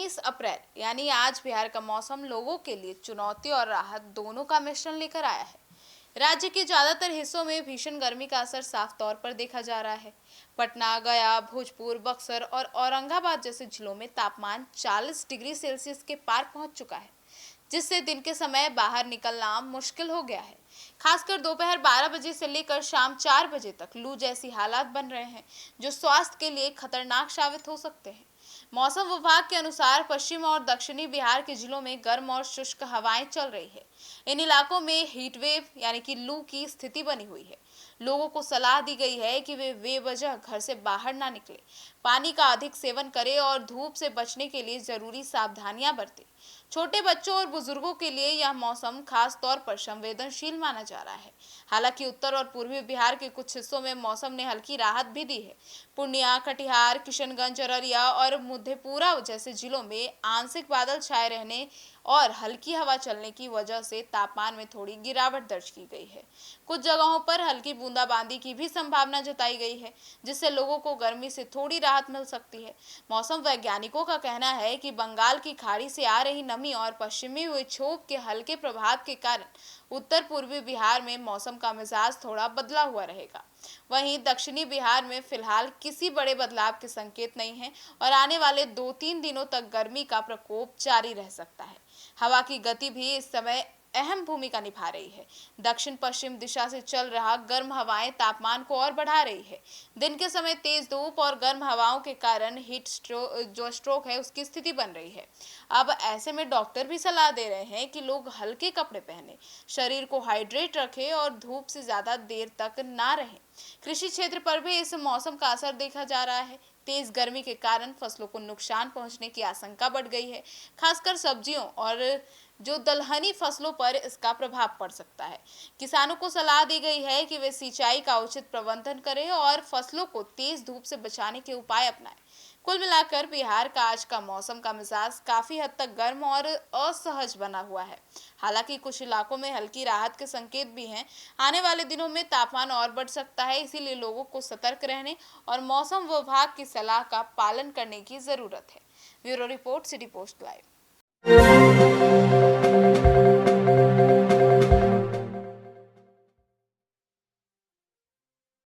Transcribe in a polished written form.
19 अप्रैल यानी आज बिहार का मौसम लोगों के लिए चुनौती और राहत दोनों का मिश्रण लेकर आया है। राज्य के ज्यादातर हिस्सों में भीषण गर्मी का असर साफ तौर पर देखा जा रहा है। पटना, गया, भोजपुर, बक्सर और औरंगाबाद जैसे जिलों में तापमान 40 डिग्री सेल्सियस के पार पहुंच चुका है, जिससे दिन के समय बाहर निकलना मुश्किल हो गया है। खासकर दोपहर 12 बजे से लेकर शाम 4 बजे तक लू जैसी हालात बन रहे हैं, जो स्वास्थ्य के लिए खतरनाक साबित हो सकते हैं। मौसम विभाग के अनुसार पश्चिम और दक्षिणी बिहार के जिलों में गर्म और शुष्क हवाएं चल रही है। इन इलाकों में हीट वेव यानी कि लू की स्थिति बनी हुई है। लोगों को सलाह दी गई है कि वे बेवजह घर से बाहर ना निकले, पानी का अधिक सेवन करें और धूप से बचने के लिए जरूरी सावधानियां बरतें। छोटे बच्चों और बुजुर्गों के लिए यह मौसम खास तौर पर संवेदनशील माना जा रहा है। हालांकि उत्तर और पूर्वी बिहार के कुछ हिस्सों में मौसम ने हल्की राहत भी दी है। पूर्णिया, कटिहार, किशनगंज, अररिया और मधेपुरा जैसे जिलों में आंशिक बादल छाए रहने और हल्की हवा चलने की वजह से तापमान में थोड़ी गिरावट दर्ज की गई है। कुछ जगहों पर हल्की बूंदाबांदी की भी संभावना जताई गई है, जिससे लोगों को गर्मी से थोड़ी राहत मिल सकती है। मौसम वैज्ञानिकों का कहना है कि बंगाल की खाड़ी से आ रही नमी और पश्चिमी विक्षोभ के हल्के प्रभाव के कारण उत्तर पूर्वी बिहार में मौसम का मिजाज थोड़ा बदला हुआ रहेगा। वहीं दक्षिणी बिहार में फिलहाल किसी बड़े बदलाव के संकेत नहीं है और आने वाले 2-3 दिनों तक गर्मी का प्रकोप जारी रह सकता है। हवा की गति भी इस समय अहम भूमिका निभा रही है। दक्षिण पश्चिम दिशा से चल रहा गर्म हवाएं तापमान को और बढ़ा रही है। दिन के समय तेज धूप और गर्म हवाओं के कारण स्ट्रोक है उसकी स्थिति बन रही है। अब ऐसे में डॉक्टर भी सलाह दे रहे हैं कि लोग हल्के कपड़े पहने, शरीर को हाइड्रेट रखें और धूप से ज्यादा देर तक ना रहें। कृषि क्षेत्र पर भी इस मौसम का असर देखा जा रहा है। तेज गर्मी के कारण फसलों को नुकसान पहुंचने की आशंका बढ़ गई है। खासकर सब्जियों और जो दलहनी फसलों पर इसका प्रभाव पड़ सकता है। किसानों को सलाह दी गई है कि वे सिंचाई का उचित प्रबंधन करें और फसलों को तेज धूप से बचाने के उपाय अपनाएं। कुल मिलाकर बिहार का आज का मौसम का मिजाज काफी हद तक गर्म और असहज बना हुआ है। हालांकि कुछ इलाकों में हल्की राहत के संकेत भी हैं। आने वाले दिनों में तापमान और बढ़ सकता है, इसीलिए लोगों को सतर्क रहने और मौसम विभाग की सलाह का पालन करने की जरूरत है। Bureau report, city post live.